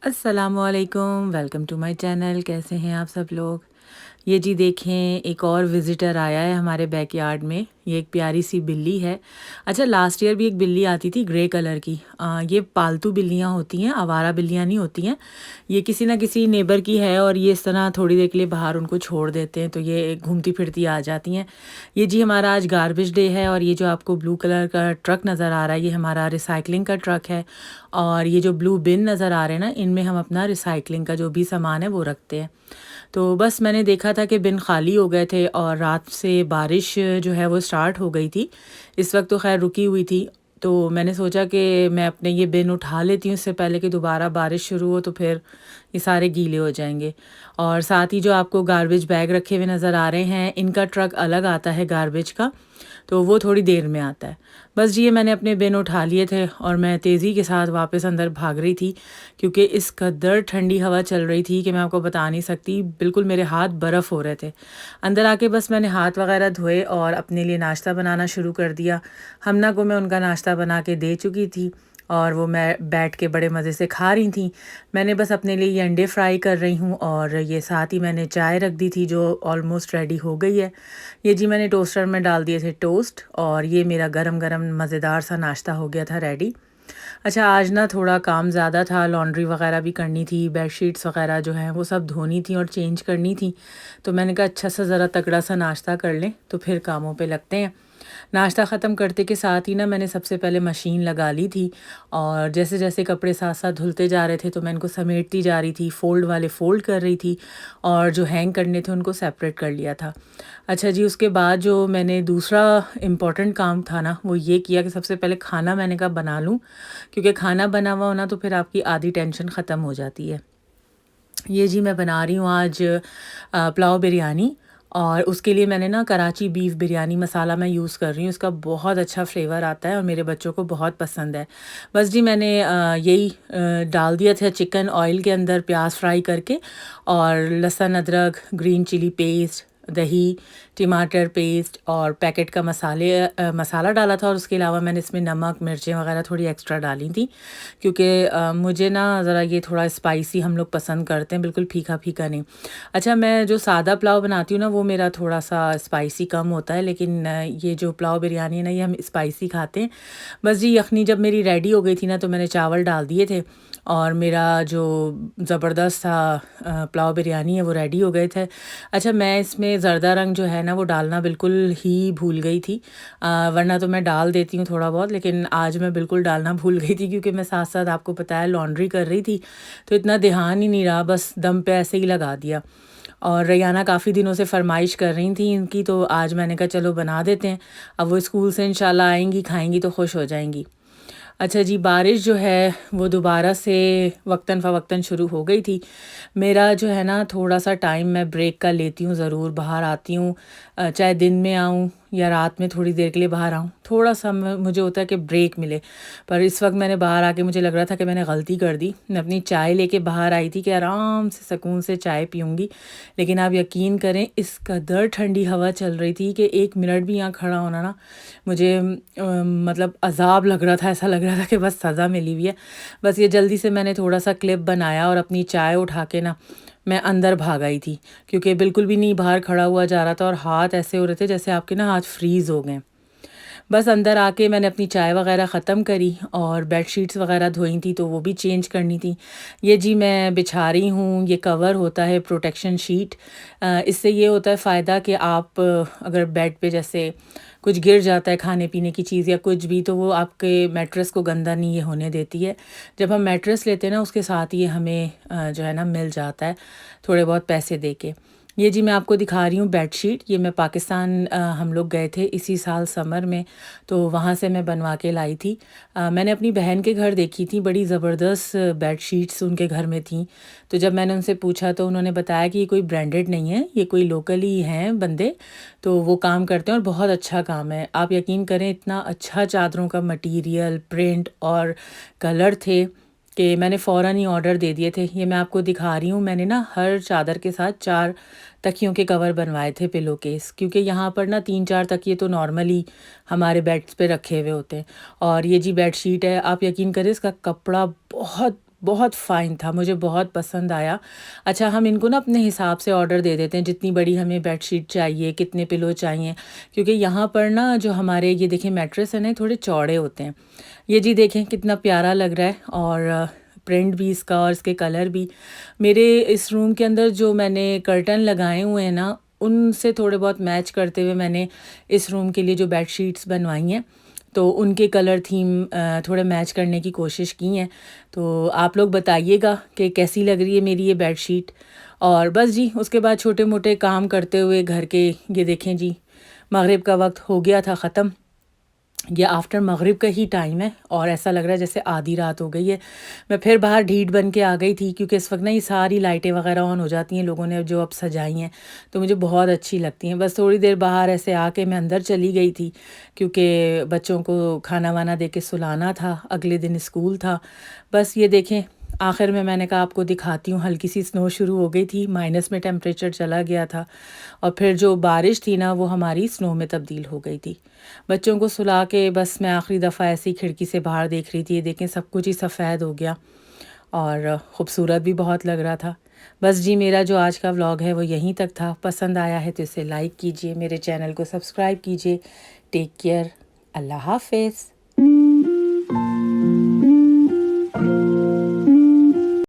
अस्सलामुअलैकुम, welcome to my channel. कैसे हैं आप सब लोग? ये जी देखें, एक और विज़िटर आया है हमारे बैकयार्ड में। ये एक प्यारी सी बिल्ली है। अच्छा, लास्ट ईयर भी एक बिल्ली आती थी ग्रे कलर की। ये पालतू बिल्लियाँ होती हैं, आवारा बिल्लियाँ नहीं होती हैं। ये किसी ना किसी नेबर की है और ये इस तरह थोड़ी देर के लिए बाहर उनको छोड़ देते हैं तो ये घूमती फिरती आ जाती हैं। ये जी हमारा आज गार्बेज डे है और ये जो आपको ब्लू कलर का ट्रक नज़र आ रहा है, ये हमारा रिसाइक्लिंग का ट्रक है। और ये जो ब्लू बिन नज़र आ रहे हैं ना, इनमें हम अपना रिसाइक्लिंग का जो भी सामान है वो रखते हैं। तो बस मैंने देखा था कि बिन खाली हो गए थे और रात से बारिश जो है वो स्टार्ट हो गई थी। इस वक्त तो खैर रुकी हुई थी। तो मैंने सोचा कि मैं अपने ये बिन उठा लेती हूँ इससे पहले कि दोबारा बारिश शुरू हो तो फिर ये सारे गीले हो जाएंगे। और साथ ही जो आपको गार्बेज बैग रखे हुए नज़र आ रहे हैं, इनका ट्रक अलग आता है गार्बेज का, तो वो थोड़ी देर में आता है। बस जी ये मैंने अपने बिन उठा लिए थे और मैं तेज़ी के साथ वापस अंदर भाग रही थी क्योंकि इस कदर ठंडी हवा चल रही थी कि मैं आपको बता नहीं सकती। बिल्कुल मेरे हाथ बर्फ़ हो रहे थे। अंदर आके बस मैंने हाथ वगैरह धोए और अपने लिए नाश्ता बनाना शुरू कर दिया। हमना को मैं उनका नाश्ता बना के दे चुकी थी और वो मैं बैठ के बड़े मज़े से खा रही थी। मैंने बस अपने लिए ये अंडे फ्राई कर रही हूँ और ये साथ ही मैंने चाय रख दी थी जो ऑलमोस्ट रेडी हो गई है। ये जी मैंने टोस्टर में डाल दिए थे टोस्ट और ये मेरा गरम गरम मज़ेदार सा नाश्ता हो गया था रेडी। अच्छा, आज ना थोड़ा काम ज़्यादा था, लॉन्ड्री वगैरह भी करनी थी, बेडशीट्स वगैरह जो हैं वो सब धोनी थी और चेंज करनी थी। तो मैंने कहा अच्छा सा ज़रा तगड़ा सा नाश्ता कर लें तो फिर कामों पे लगते हैं। नाश्ता ख़त्म करते के साथ ही ना मैंने सबसे पहले मशीन लगा ली थी और जैसे-जैसे कपड़े साथ-साथ धुलते जा रहे थे तो मैं इनको समेटती जा रही थी, फ़ोल्ड वाले फ़ोल्ड कर रही थी और जो हैंग करने थे उनको सेपरेट कर लिया था। अच्छा जी, उसके बाद जो मैंने दूसरा इम्पोर्टेंट काम था ना, वो ये किया कि सबसे पहले खाना मैंने कहा बना लूँ, क्योंकि खाना बना हुआ हो ना तो फिर आपकी आधी टेंशन ख़त्म हो जाती है। ये जी मैं बना रही हूँ आज पुलाव बिरयानी और उसके लिए मैंने ना कराची बीफ बिरयानी मसाला मैं यूज़ कर रही हूँ। इसका बहुत अच्छा फ्लेवर आता है और मेरे बच्चों को बहुत पसंद है। बस जी मैंने यही डाल दिया था चिकन ऑयल के अंदर प्याज फ्राई करके और लहसुन अदरक ग्रीन चिली पेस्ट दही टमाटर पेस्ट और पैकेट का मसाला डाला था और उसके अलावा मैंने इसमें नमक मिर्चें वगैरह थोड़ी एक्स्ट्रा डाली थी क्योंकि मुझे ना ज़रा ये थोड़ा स्पाइसी हम लोग पसंद करते हैं, बिल्कुल फीका-फीका नहीं। अच्छा, मैं जो सादा पुलाव बनाती हूँ ना वो मेरा थोड़ा-सा स्पाइसी कम होता है, लेकिन ये जो पुलाव बिरयानी है ना ये हम स्पाइसी खाते हैं। बस जी यखनी जब मेरी रेडी हो गई थी ना तो मैंने चावल डाल दिए थे और मेरा जो ज़बरदस्त सा पुलाव बिरयानी है वो रेडी हो गए थे। अच्छा, मैं इसमें ज़रदा रंग जो है ना वो डालना बिल्कुल ही भूल गई थी। वरना तो मैं डाल देती हूँ थोड़ा बहुत, लेकिन आज मैं बिल्कुल डालना भूल गई थी क्योंकि मैं साथ-साथ आपको पता है लॉन्ड्री कर रही थी, तो इतना ध्यान ही नहीं रहा, बस दम पे ऐसे ही लगा दिया। और रैयाना काफ़ी दिनों से फ़रमाइश कर रही थी इनकी, तो आज मैंने कहा चलो बना देते हैं। अब वो स्कूल से इंशाल्लाह आएँगी, खाएँगी तो खुश हो जाएँगी। अच्छा जी, बारिश जो है वो दोबारा से वक्तन-फ़वक्तन शुरू हो गई थी। मेरा जो है ना थोड़ा-सा टाइम मैं ब्रेक का लेती हूँ ज़रूर, बाहर आती हूँ, चाहे दिन में आऊँ या रात में थोड़ी देर के लिए बाहर आऊँ, थोड़ा-सा म मुझे होता है कि ब्रेक मिले। पर इस वक़्त मैंने बाहर आके मुझे लग रहा था कि मैंने गलती कर दी। मैं अपनी चाय लेके बाहर आई थी कि आराम से सुकून से चाय पीऊँगी, लेकिन आप यकीन करें इस कदर ठंडी हवा चल रही थी कि 1 मिनट भी यहाँ खड़ा होना ना मुझे मतलब अज़ाब लग रहा था, ऐसा लग रहा था कि बस सज़ा मिली हुई है। बस ये जल्दी से मैंने थोड़ा-सा क्लिप बनाया और अपनी चाय उठा के ना मैं अंदर भाग आई थी, क्योंकि बिल्कुल भी नहीं बाहर खड़ा हुआ जा रहा था और हाथ ऐसे हो रहे थे जैसे आपके ना हाथ फ्रीज़ हो गए। बस अंदर आके मैंने अपनी चाय वग़ैरह ख़त्म करी और बेडशीट्स वग़ैरह धोई थी तो वो भी चेंज करनी थी। ये जी मैं बिछा रही हूँ, ये कवर होता है प्रोटेक्शन शीट। इससे ये होता है फ़ायदा कि आप अगर बेड पे जैसे कुछ गिर जाता है खाने-पीने की चीज़ या कुछ भी, तो वो आपके मैट्रेस को गंदा नहीं ये होने देती है। जब हम मैट्रेस लेते हैं ना उसके साथ ये हमें जो है ना मिल जाता है, थोड़े बहुत पैसे दे के। ये जी मैं आपको दिखा रही हूँ बेडशीट, ये मैं पाकिस्तान हम लोग गए थे इसी साल समर में, तो वहाँ से मैं बनवा के लाई थी। मैंने अपनी बहन के घर देखी थी, बड़ी ज़बरदस्त बेडशीट्स उनके घर में थीं। तो जब मैंने उनसे पूछा तो उन्होंने बताया कि ये कोई ब्रांडेड नहीं है, ये कोई लोकल ही हैं बंदे, तो वो काम करते हैं और बहुत अच्छा काम है। आप यकीन करें इतना अच्छा चादरों का मटीरियल, प्रिंट और कलर थे कि मैंने फ़ौरन ही ऑर्डर दे दिए थे। ये मैं आपको दिखा रही हूँ, मैंने ना हर चादर के साथ 4 तकियों के कवर बनवाए थे, पिलो केस, क्योंकि यहाँ पर ना 3-4 तकिए तो नॉर्मली हमारे बेड्स पे रखे हुए होते हैं। और ये जी बेडशीट है, आप यकीन करें इसका कपड़ा बहुत बहुत फ़ाइन था, मुझे बहुत पसंद आया। अच्छा, हम इनको ना अपने हिसाब से ऑर्डर दे देते हैं, जितनी बड़ी हमें बेडशीट चाहिए, कितने पिलो चाहिए, क्योंकि यहाँ पर ना जो हमारे ये देखिए मैट्रेस है ना, थोड़े चौड़े होते हैं। ये जी देखें कितना प्यारा लग रहा है, और प्रिंट भी इसका और इसके कलर भी। मेरे इस रूम के अंदर जो मैंने कर्टन लगाए हुए हैं ना, उनसे थोड़े बहुत मैच करते हुए मैंने इस रूम के लिए जो बेडशीट्स बनवाई हैं, तो उनके कलर थीम थोड़े मैच करने की कोशिश की हैं। तो आप लोग बताइएगा कि कैसी लग रही है मेरी ये बेडशीट। और बस जी, उसके बाद छोटे मोटे काम करते हुए घर के, ये देखें जी, मगरिब का वक्त हो गया था ख़त्म। ये आफ्टर मगरिब का ही टाइम है और ऐसा लग रहा है जैसे आधी रात हो गई है। मैं फिर बाहर ढीठ बन के आ गई थी, क्योंकि इस वक्त ना ये सारी लाइटें वगैरह ऑन हो जाती हैं, लोगों ने जो अब सजाई हैं, तो मुझे बहुत अच्छी लगती हैं। बस थोड़ी देर बाहर ऐसे आके मैं अंदर चली गई थी, क्योंकि बच्चों को खाना वाना दे के सुलाना था, अगले दिन स्कूल था। बस ये देखें, आखिर में मैंने कहा आपको दिखाती हूँ, हल्की सी स्नो शुरू हो गई थी, माइनस में टेम्परेचर चला गया था, और फिर जो बारिश थी ना वो हमारी स्नो में तब्दील हो गई थी। बच्चों को सुला के बस मैं आखिरी दफ़ा ऐसी खिड़की से बाहर देख रही थी, ये देखें सब कुछ ही सफ़ेद हो गया और ख़ूबसूरत भी बहुत लग रहा था। बस जी, मेरा जो आज का व्लॉग है वो यहीं तक था। पसंद आया है तो इसे लाइक कीजिए, मेरे चैनल को सब्सक्राइब कीजिए। टेक केयर, अल्लाह हाफ़िज़।